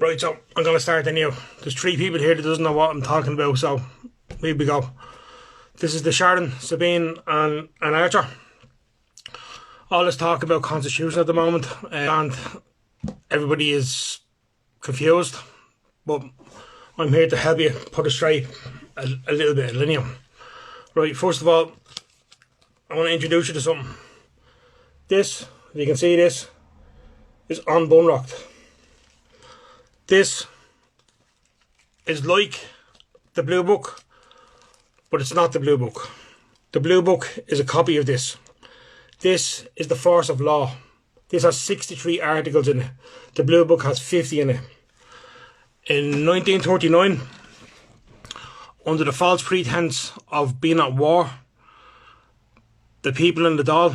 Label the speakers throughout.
Speaker 1: Right, so I'm going to start anew. There's 3 people here that doesn't know what I'm talking about, so here we go. This is the Sharon, Sabine and Archer. All this talk about constitution at the moment, and everybody is confused, but I'm here to help you put it straight a little bit, linear. Right, first of all, I want to introduce you to something. This, if you can see this, is on bunreacht. This is like the Blue Book, but it's not the Blue Book. The Blue Book is a copy of this. This is the force of law. This has 63 articles in it. The Blue Book has 50 in it. In 1939, under the false pretense of being at war, the people in the Dáil,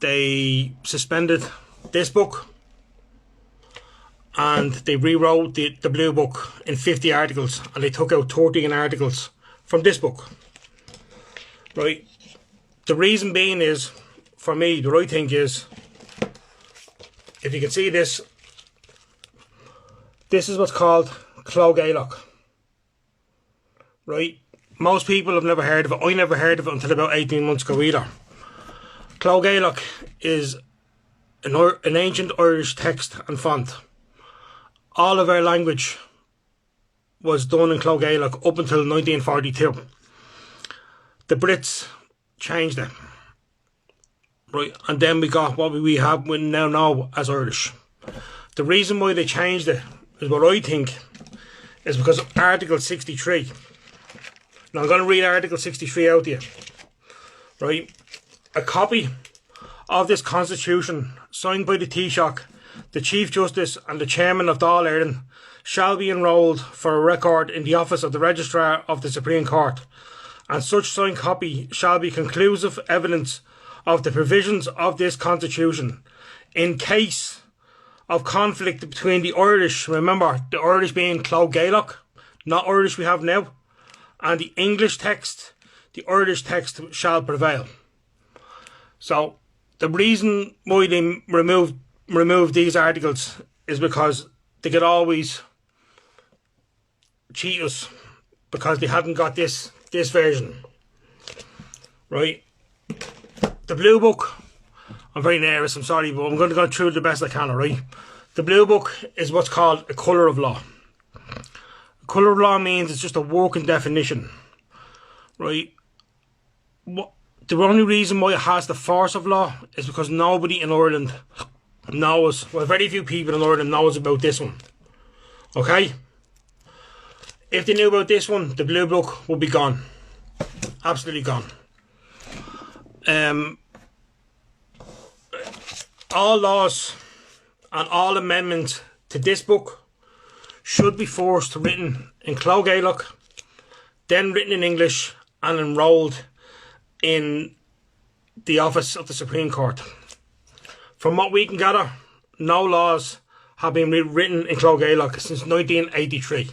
Speaker 1: they suspended this book and they rewrote the Blue Book in 50 articles, and they took out 13 articles from this book. Right? The reason being is, for me, the right thing is, if you can see this, this is what's called Clog Gaelic. Right? Most people have never heard of it. I never heard of it until about 18 months ago either. Clog Gaelic is an ancient Irish text and font. All of our language was done in Clog Gaelic up until 1942. The Brits changed it. Right, and then we got what we have we now know as Irish. The reason why they changed it is what I think is because of Article 63. Now I'm going to read Article 63 out to you. Right, a copy of this Constitution signed by the Taoiseach, the Chief Justice and the Chairman of Dáil Éireann shall be enrolled for a record in the office of the Registrar of the Supreme Court, and such signed copy shall be conclusive evidence of the provisions of this Constitution in case of conflict between the Irish, remember the Irish being Clog Gaelic, not Irish we have now, and the English text, the Irish text shall prevail. So the reason why they remove these articles is because they could always cheat us because they hadn't got this version. Right? The Blue Book, I'm very nervous, I'm sorry, but I'm going to go through it the best I can, alright? The Blue Book is what's called a colour of law. A colour of law means it's just a working definition. Right? The only reason why it has the force of law is because nobody in Ireland knows, well, very few people in Ireland knows about this one. Okay? If they knew about this one, the Blue Book would be gone. Absolutely gone. All laws and all amendments to this book should be first written in Clog Gaelic, then written in English and enrolled in the office of the Supreme Court. From what we can gather, no laws have been written in Clog Gaelic since 1983.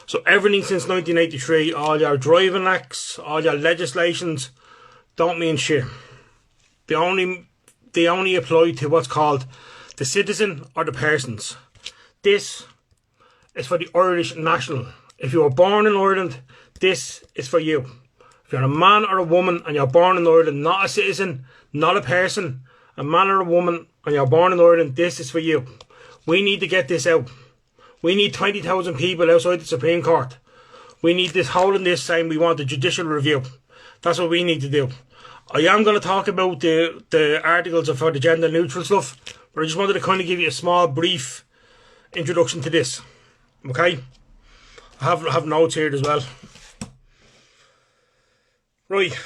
Speaker 1: So everything since 1983, all your driving acts, all your legislations, don't mean shit. They only apply to what's called the citizen or the persons. This is for the Irish national. If you were born in Ireland, this is for you. If you're a man or a woman and you're born in Ireland, not a citizen, not a person, a man or a woman and you're born in Ireland, this is for you. We need to get this out. We need 20,000 people outside the Supreme Court. We need this holding this saying we want a judicial review. That's what we need to do. I am going to talk about the articles for the gender neutral stuff, but I just wanted to kind of give you a small brief introduction to this. Okay? I have notes here as well. Right,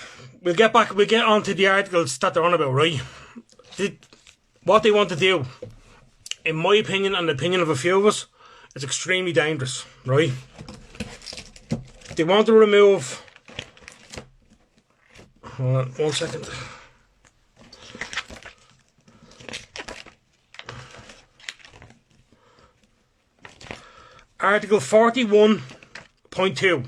Speaker 1: we'll get on to the articles that they're on about, right? What they want to do, in my opinion and the opinion of a few of us, is extremely dangerous, right? They want to remove... Hold on, 1 second. Article 41.2.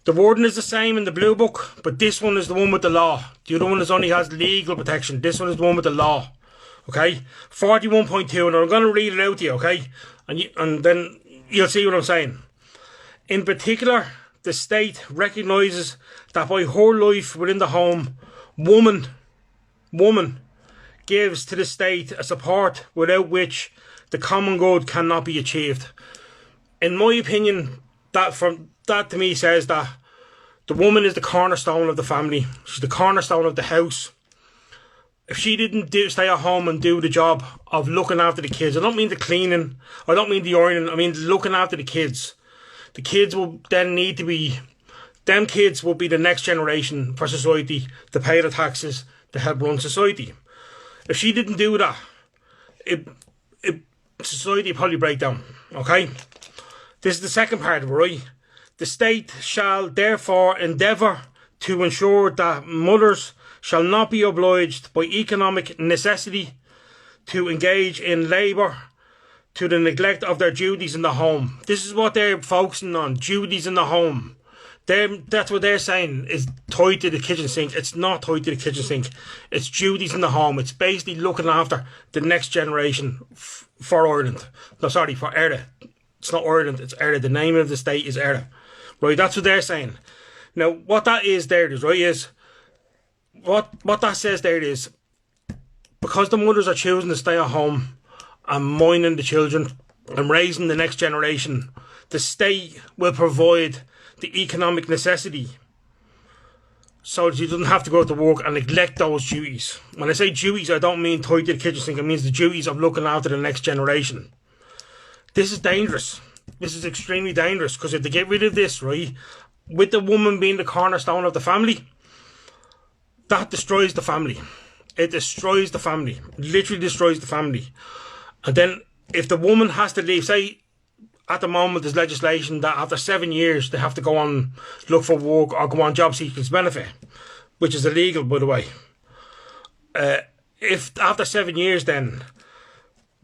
Speaker 1: The wording is the same in the Blue Book, but this one is the one with the law. The other one only has legal protection. This one is the one with the law. Okay, 41.2, and I'm going to read it out to you. Okay, and then you'll see what I'm saying. In particular, the state recognises that by her life within the home, woman gives to the state a support without which the common good cannot be achieved. In my opinion, that to me says that the woman is the cornerstone of the family. She's the cornerstone of the house. If she didn't stay at home and do the job of looking after the kids, I don't mean the cleaning, I don't mean the ironing, I mean looking after the kids. The kids will then need to be, them kids will be the next generation for society to pay the taxes to help run society. If she didn't do that, society would probably break down. Okay? This is the second part of it, right? The state shall therefore endeavour to ensure that mothers shall not be obliged by economic necessity to engage in labour to the neglect of their duties in the home. This is what they're focusing on, duties in the home. That's what they're saying is tied to the kitchen sink. It's not tied to the kitchen sink. It's duties in the home. It's basically looking after the next generation for Ireland. No, sorry, for Eire. It's not Ireland, it's Eire. The name of the state is Eire. Right, that's what they're saying. Now, what that is there is, right, is... What that says there is, because the mothers are choosing to stay at home and minding the children and raising the next generation, the state will provide the economic necessity so that you doesn't have to go to work and neglect those duties. When I say duties, I don't mean tied to the kitchen sink. It means the duties of looking after the next generation. This is dangerous. This is extremely dangerous, because if they get rid of this, right, with the woman being the cornerstone of the family, that destroys the family. It destroys the family. It literally destroys the family. And then if the woman has to leave, say at the moment there's legislation that after 7 years they have to go on look for work or go on job seekers benefit, which is illegal, by the way. If after 7 years then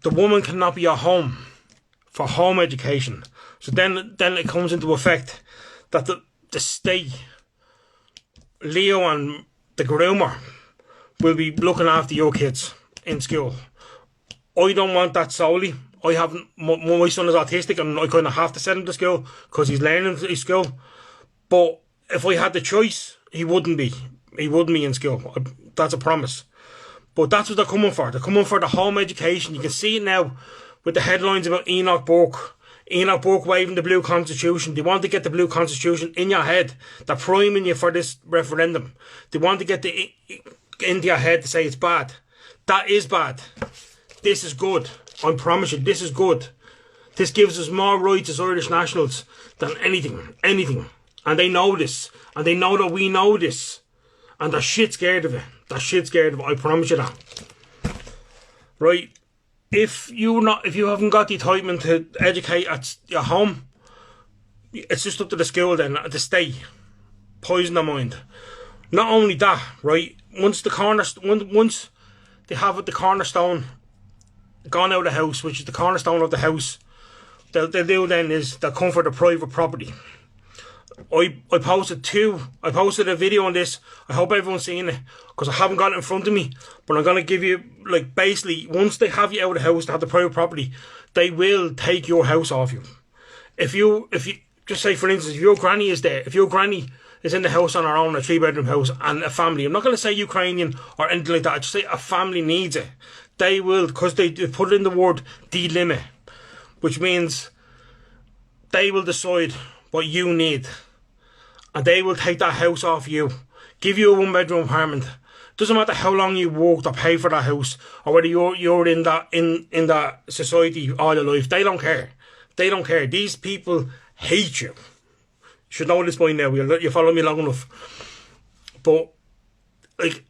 Speaker 1: the woman cannot be at home for home education, so then it comes into effect that the state, Leo and the groomer, will be looking after your kids in school. I don't want that solely. I haven't. My son is autistic, and I kind of have to send him to school because he's learning his school. But if I had the choice, he wouldn't be. He wouldn't be in school. That's a promise. But that's what they're coming for. They're coming for the home education. You can see it now with the headlines about Enoch Burke. Enoch Burke waving the blue constitution. They want to get the blue constitution in your head. They're priming you for this referendum. They want to get the into your head to say it's bad. That is bad. This is good. I promise you, this is good. This gives us more rights as Irish nationals than anything. And they know this. And they know that we know this. And they're shit scared of it. They're shit scared of it. I promise you that. Right? If you haven't got the entitlement to educate at your home, it's just up to the school then to stay. Poison their mind. Not only that, right? Once they have the cornerstone gone out of the house, which is the cornerstone of the house, they'll do then is they'll come for the private property. I posted a video on this. I hope everyone's seen it because I haven't got it in front of me, but I'm going to give you, like, basically once they have you out of the house to have the private property, they will take your house off you. If you just say, for instance, if your granny is there, if your granny is in the house on her own, a 3-bedroom house, and a family, I'm not going to say Ukrainian or anything like that, I just say a family needs it, they will, because they put it in the word delimit, which means they will decide what you need, and they will take that house off you, give you a 1-bedroom apartment. Doesn't matter how long you worked or pay for that house, or whether you're in that society all your life. They don't care. They don't care. These people hate you. You should know this by now. You follow me long enough. But like,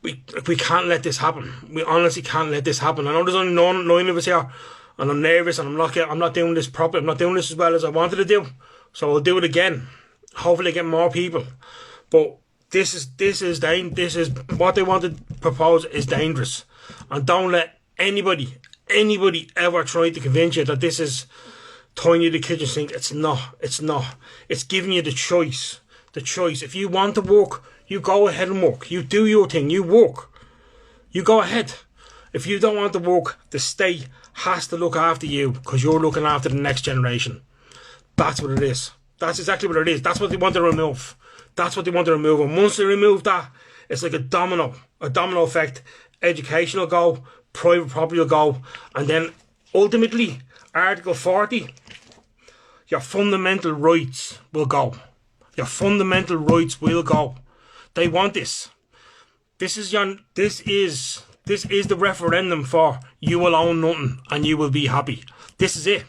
Speaker 1: we can't let this happen. We honestly can't let this happen. I know there's only nine of us here, and I'm nervous, and I'm not doing this properly. I'm not doing this as well as I wanted to do. So I'll do it again. Hopefully get more people. But this is what they want to propose is dangerous. And don't let anybody ever try to convince you that this is tying you to the kitchen sink. It's not. It's giving you the choice. If you want to work, you go ahead and work. You do your thing. You work. You go ahead. If you don't want to work, the state has to look after you because you're looking after the next generation. That's what it is. That's exactly what it is. That's what they want to remove. That's what they want to remove. And once they remove that, it's like a domino effect. Education will go, private property will go, and then ultimately, Article 40, your fundamental rights will go. Your fundamental rights will go. They want this. This is the referendum for you will own nothing and you will be happy. This is it.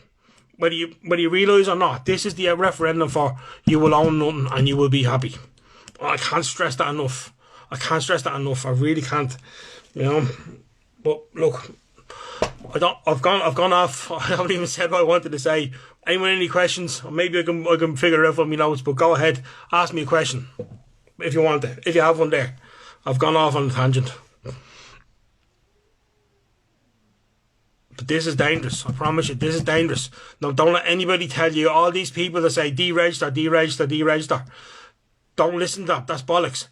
Speaker 1: Whether you realise or not, this is the referendum for you will own nothing and you will be happy. I can't stress that enough. I really can't. You know. But look, I've gone off. I haven't even said what I wanted to say. Anyone any questions? Maybe I can figure it out from my notes. But go ahead, ask me a question if you want it. If you have one there, I've gone off on a tangent. But this is dangerous. I promise you, this is dangerous. Now, don't let anybody tell you, all these people that say deregister. Don't listen to that. That's bollocks.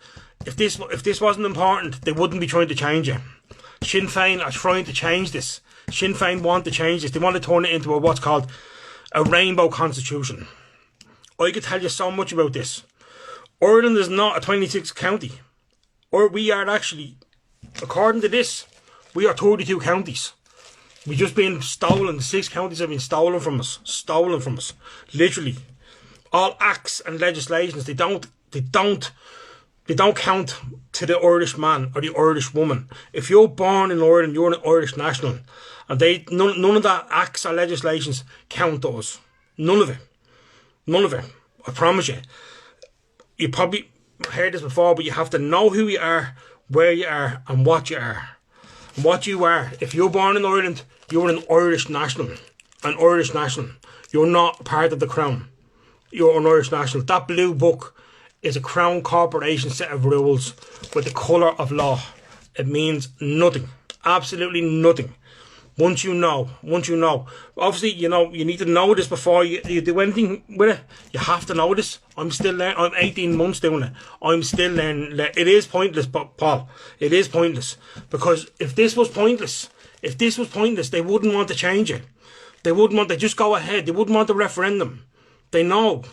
Speaker 1: If this wasn't important, they wouldn't be trying to change it. Sinn Féin are trying to change this. Sinn Féin want to change this. They want to turn it into what's called a rainbow constitution. I could tell you so much about this. Ireland is not a 26th county. Or we are actually, according to this, we are 32 counties. We've just been stolen. 6 counties have been stolen from us. Literally. All acts and legislations, they don't count to the Irish man or the Irish woman. If you're born in Ireland, you're an Irish national. And none of that acts or legislations count to us. None of it. I promise you. You probably heard this before, but you have to know who you are, where you are, and what you are. And what you are. If you're born in Ireland, you're an Irish national. An Irish national. You're not part of the Crown. You're an Irish national. That blue book is a Crown Corporation set of rules with the colour of law. It means nothing. Absolutely nothing. Once you know. Obviously, you need to know this before you do anything with it. You have to know this. I'm still learning. I'm 18 months doing it. I'm still learning. It is pointless, Paul. It is pointless. Because if this was pointless, they wouldn't want to change it. They wouldn't want to just go ahead. They wouldn't want the referendum. They know.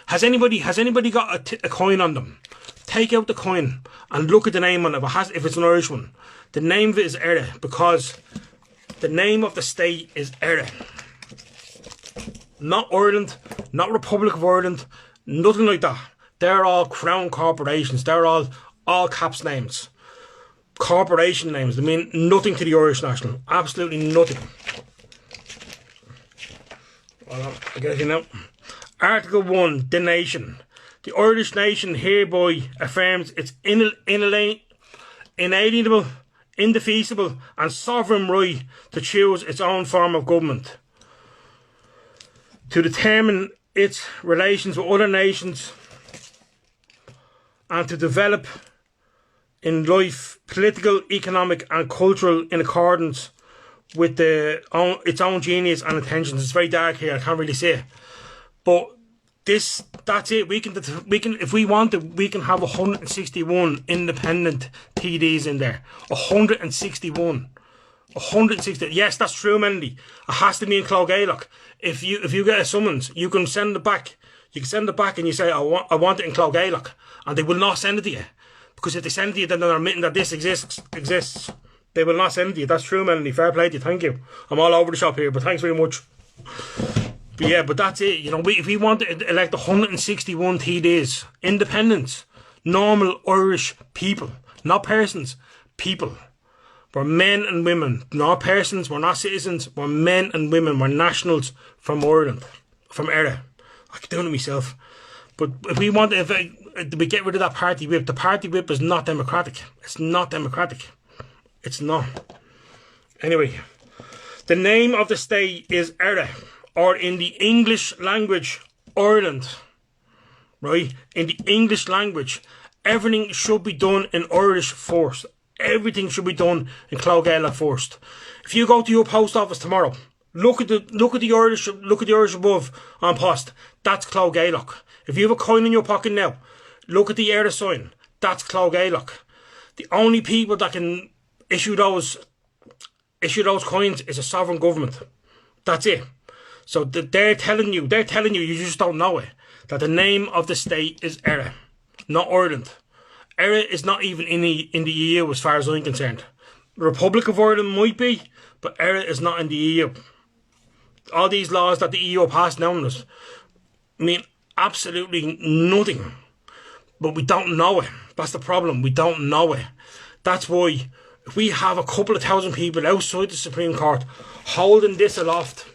Speaker 1: Has anybody got a coin on them? Take out the coin and look at the name on it. If it's an Irish one. The name of it is Eire, because the name of the state is Eire. Not Ireland, not Republic of Ireland, nothing like that. They're all Crown corporations. They're all caps names. Corporation names. They mean nothing to the Irish national. Absolutely nothing. I get you now. Article 1, the nation. The Irish nation hereby affirms its inalienable, indefeasible and sovereign right to choose its own form of government, to determine its relations with other nations, and to develop in life political, economic and cultural in accordance with its own genius and intentions. It's very dark here, I can't really see it. But that's it. We can, if we want to, we can have 161 independent TDs in there. 161. 160. Yes, that's true, Mendy. It has to be in Cloggailloch. If you get a summons, you can send it back. You can send it back and you say, I want it in Cloggailloch. And they will not send it to you. Because if they send it to you, then they're admitting that this exists. They will not send it to you. That's true, Melanie. Fair play to you. Thank you. I'm all over the shop here, but thanks very much. But yeah, but that's it. If we want to elect 161 TDs, independents, normal Irish people, not persons, people. We're men and women, not persons, we're not citizens, we're men and women, we're nationals from Ireland, from Eire. I could do it myself. But if we want to, we get rid of that party whip, the party whip is not democratic. It's not democratic. It's not. Anyway, the name of the state is Eire, or in the English language, Ireland. Right? In the English language, everything should be done in Irish first. Everything should be done in Cloggailloch first. If you go to your post office tomorrow, look at the Irish above on post. That's Cloggailloch. If you have a coin in your pocket now, look at the Eire sign. That's Cloggailloch. The only people that can issue those issue those coins is a sovereign government. That's it. So they're telling you, you just don't know it, that the name of the state is Eire, not Ireland. Eire is not even in the EU as far as I'm concerned. The Republic of Ireland might be, but Eire is not in the EU. All these laws that the EU passed now on us mean absolutely nothing. But we don't know it. That's the problem. We don't know it. That's why if we have a couple of thousand people outside the Supreme Court holding this aloft.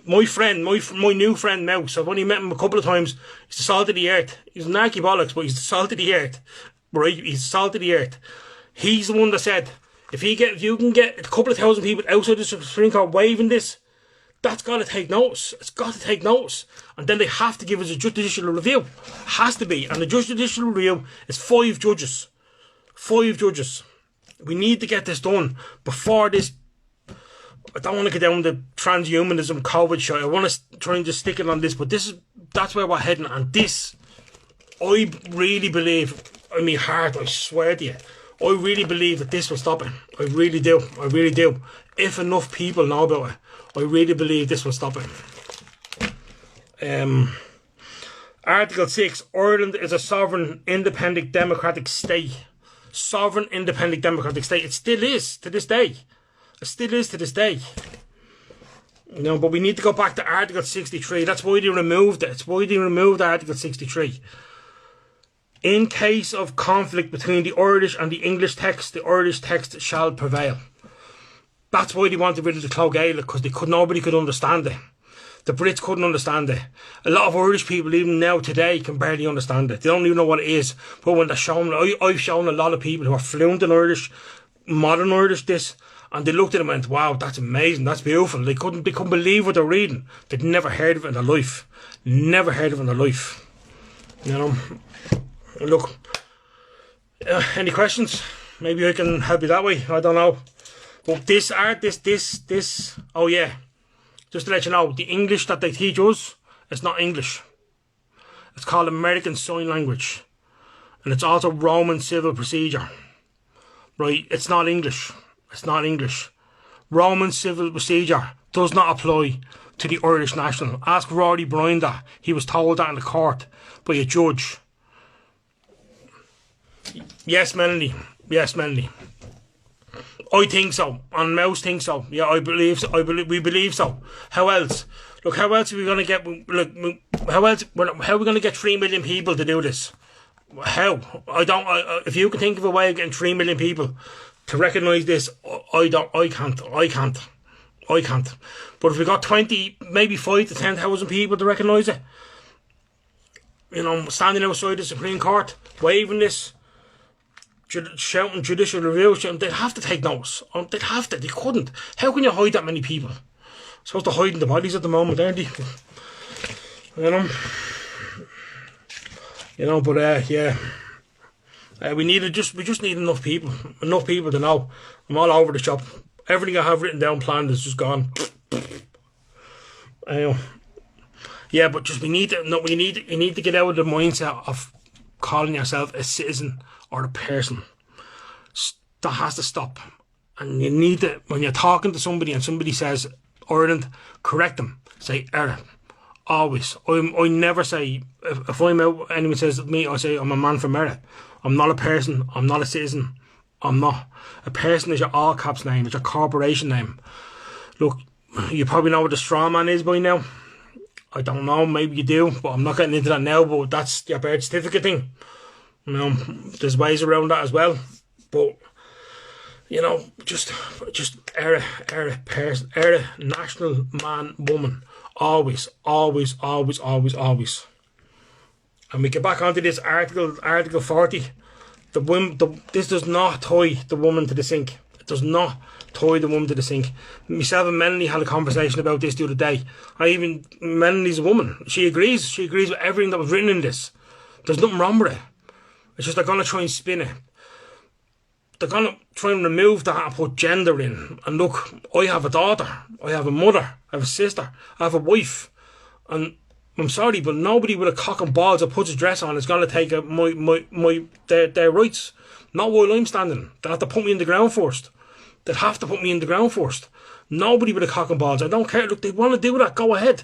Speaker 1: My friend, my new friend Mouse, I've only met him a couple of times. He's the salt of the earth. He's an bollocks, but he's the salt of the earth. Right? He's the salt of the earth. He's the one that said, if you can get a couple of thousand people outside the Supreme Court waving this, that's got to take notice. It's got to take notice. And then they have to give us a judicial review. Has to be. And the judicial review is 5 judges. 5 judges. We need to get this done before this. I don't want to get down the transhumanism COVID shit. I want to try and just stick it on this. But that's where we're heading. And this, I really believe, in my heart, I swear to you, I really believe that this will stop it. I really do. I really do. If enough people know about it, I really believe this will stop it. Article 6. Ireland is a sovereign, independent, democratic state. Sovereign, independent, democratic state. It still is to this day. It still is to this day. You know, but we need to go back to Article 63. That's why they removed it. It's why they removed Article 63. In case of conflict between the Irish and the English text, the Irish text shall prevail. That's why they wanted rid of the Clough Gaelic, because nobody could understand it. The Brits couldn't understand it. A lot of Irish people, even now today, can barely understand it. They don't even know what it is. But when they're shown, I've shown a lot of people who are fluent in Irish, modern Irish, this, and they looked at it and went, wow, that's amazing, that's beautiful. They couldn't believe what they're reading. They'd never heard of it in their life. Never heard of it in their life. You know? Look, any questions? Maybe I can help you that way. I don't know. But this, oh yeah, just to let you know, the English that they teach us, it's not English. It's called American Sign Language. And it's also Roman Civil Procedure. Right, it's not English. It's not English. Roman Civil Procedure does not apply to the Irish National. Ask Rory Bryan that. He was told that in the court by a judge. Yes, Melanie. Yes, Melanie. I think so, and Mouse thinks so. Yeah, I believe so. We believe so. How else? Look, how else are we going to get? Look, how else? How are we going to get 3 million people to do this? How? I don't. If you can think of a way of getting 3 million people to recognise this, I don't. I can't. But if we got 20, maybe 5 to 10,000 people to recognise it, you know, standing outside the Supreme Court, waving this, shouting judicial review, they'd have to take notice. They'd have to. They couldn't. How can you hide that many people? Supposed to hide in the bodies at the moment, aren't they? You know. But yeah. We just need enough people to know. I'm all over the shop. Everything I have written down, planned, is just gone. Yeah, but just you need to get out of the mindset of calling yourself a citizen or a person. That has to stop. And you need to, when you're talking to somebody and somebody says Ireland, correct them. Say Eire. Always. I never say, if I'm out, anyone says to me, I say I'm a man from Eire. I'm not a person. I'm not a citizen. I'm not. A person is your all caps name. It's your corporation name. Look, you probably know what the straw man is by now. I don't know, maybe you do, but I'm not getting into that now. But that's your birth certificate thing. You know, there's ways around that as well. But you know, just Eire person, Eire national man, woman, always. And we get back onto this Article 40. This does not tie the woman to the sink. It does not tie the woman to the sink. Myself and Melanie had a conversation about this the other day. Melanie's a woman. She agrees. She agrees with everything that was written in this. There's nothing wrong with it. It's just they're going to try and spin it. They're going to try and remove that and put gender in. And look, I have a daughter. I have a mother. I have a sister. I have a wife. And I'm sorry, but nobody with a cock and balls that puts a dress on is going to take their rights. Not while I'm standing. They have to put me in the ground first. They'd have to put me in the ground first. Nobody with a cock and balls. I don't care. Look, they want to do that. Go ahead.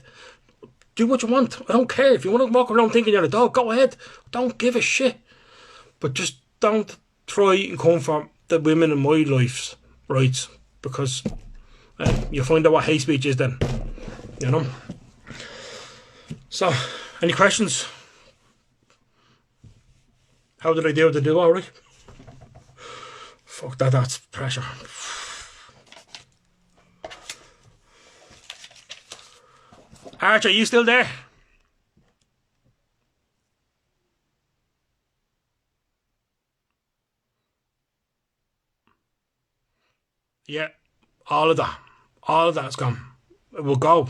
Speaker 1: Do what you want. I don't care. If you want to walk around thinking you're a dog, go ahead. Don't give a shit. But just don't try and come for the women in my life's rights, because you'll find out what hate speech is then. You know? So, any questions? How did I do? Did I do alright? Fuck that, that's pressure. Arch, are you still there? Yeah, all of that's gone. It will go.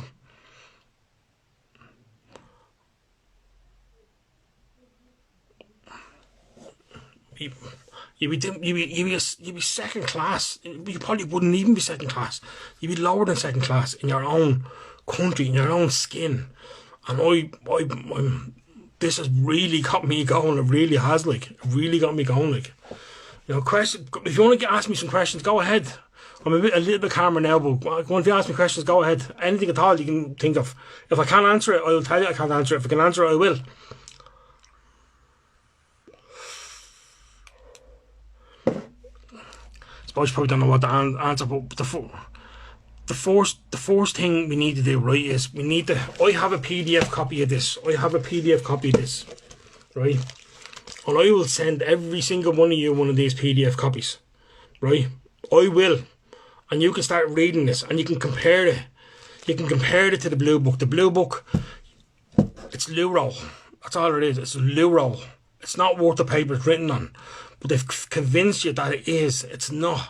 Speaker 1: You'd be second class. You probably wouldn't even be second class. You'd be lower than second class in your own country, in your own skin. And this has really got me going. It really has, like. It really got me going, like. You know, if you want to ask me some questions, go ahead. I'm a little bit calmer now, but if you ask me questions, go ahead. Anything at all you can think of. If I can't answer it, I'll tell you I can't answer it. If I can answer it, I will. I suppose you probably don't know what the answer, but the first thing we need to do, right, is I have a PDF copy of this. Right? And I will send every single one of you one of these PDF copies. Right? I will. And you can start reading this and you can compare it. You can compare it to the blue book. The blue book, it's loo roll. That's all it is. It's a loo roll. It's not worth the paper it's written on. But they've convinced you that it is. It's not.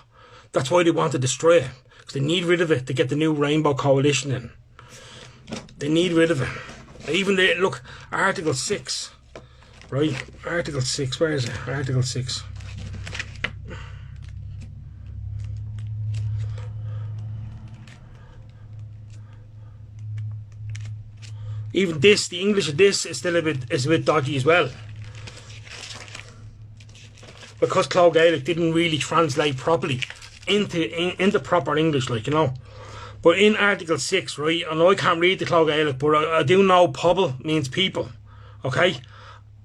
Speaker 1: That's why they want to destroy it. Because they need rid of it to get the new Rainbow Coalition in. They need rid of it. Even look, Article 6. Right? Article 6. Where is it? Article 6. Even this, the English of this is still a bit dodgy as well. Because Clough Gaelic didn't really translate properly into proper English, like, you know. But in Article 6, right, and I can't read the Clough Gaelic, but I do know pobble means people, okay?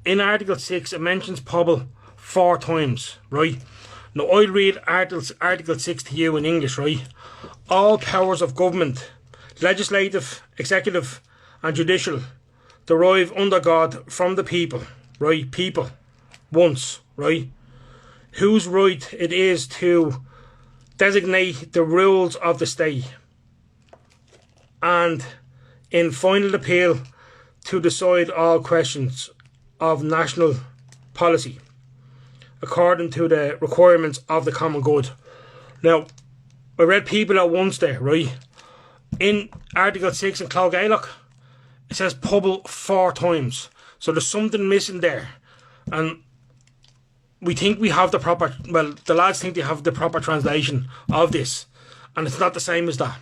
Speaker 1: In Article 6, it mentions pobble 4 times, right? Now, I'll read Article 6 to you in English, right? All powers of government, legislative, executive, and judicial, derive under God from the people, right? People, once, right? Whose right it is to designate the rules of the state, and in final appeal to decide all questions of national policy according to the requirements of the common good. Now, I read people at once there, right? In Article 6 in Clough Gaelic, it says pobble 4 times. So there's something missing there. And we think we have the proper, well, the lads think they have the proper translation of this. And it's not the same as that.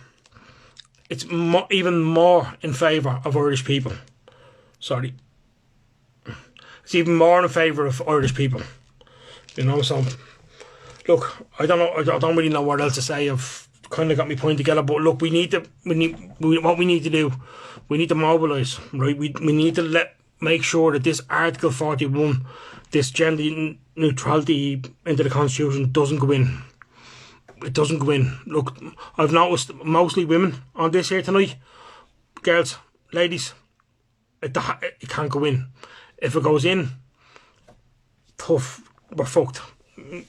Speaker 1: It's even more in favour of Irish people. Sorry. It's even more in favour of Irish people. You know, so look, I don't know, I don't really know what else to say. I've kind of got my point together, but look, what we need to do, we need to mobilise, right? We need to make sure that this Article 41, this gender neutrality into the Constitution doesn't go in. It doesn't go in. Look, I've noticed mostly women on this here tonight. Girls, ladies, it can't go in. If it goes in, tough, we're fucked.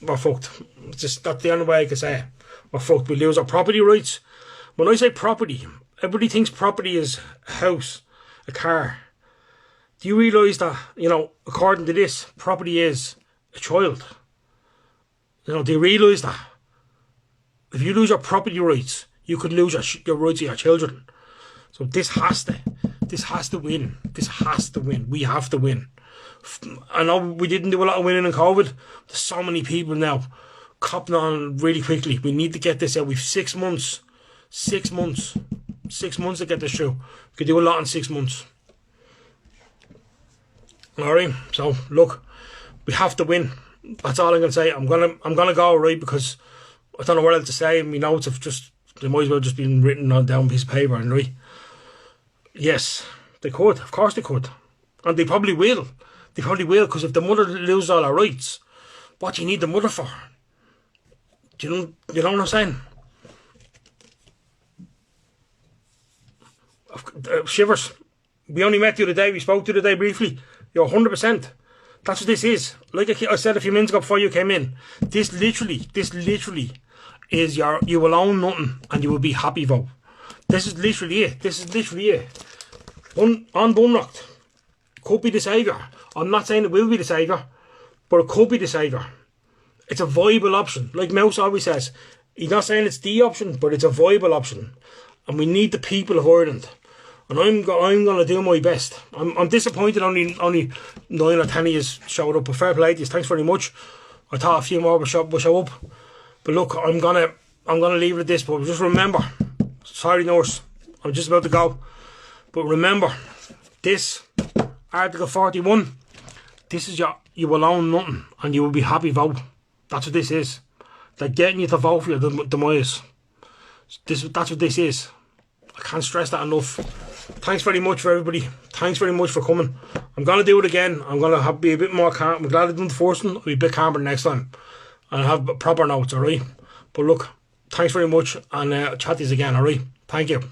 Speaker 1: We're fucked. It's just, that's the only way I can say it. We're fucked. We lose our property rights. When I say property, everybody thinks property is a house, a car. Do you realise that, you know, according to this, property is a child? You know, do you realise that? If you lose your property rights, you could lose your rights of your children. So this has to win. This has to win. We have to win. I know we didn't do a lot of winning in COVID. There's so many people now copping on really quickly. We need to get this out. We've 6 months. 6 months. 6 months to get this through. We could do a lot in 6 months. Alright, so look, we have to win. That's all I'm gonna say. I'm gonna go, right, because I don't know what else to say. My notes have just, they might as well just been written on down a piece of paper, and right. Yes, they could. Of course they could. And they probably will. They probably will, because if the mother loses all her rights, what do you need the mother for? You know what I'm saying? Shivers. We only met the other day. We spoke the other day briefly. You're 100%. That's what this is. Like I said a few minutes ago before you came in. This literally is you will own nothing and you will be happy vote. This is literally it. This is literally it. On bunreacht. Could be the saviour. I'm not saying it will be the saviour, but it could be the saviour. It's a viable option. Like Mouse always says, he's not saying it's the option, but it's a viable option. And we need the people of Ireland. And I'm going to do my best. I'm disappointed only 9 or 10 of you showed up. But fair play to you. Thanks very much. I thought a few more will show up. But look, I'm gonna leave it at this. But just remember, sorry nurse, I'm just about to go. But remember, this Article 41, this is you will own nothing and you will be happy vote. That's what this is. They're getting you to vote for your demise. That's what this is. I can't stress that enough. Thanks very much for everybody. Thanks very much for coming. I'm going to do it again. I'm going to be a bit more calm. I'm glad I done the first one. I'll be a bit calmer next time. And I'll have proper notes, alright? But look, thanks very much. And chat to you again, alright? Thank you.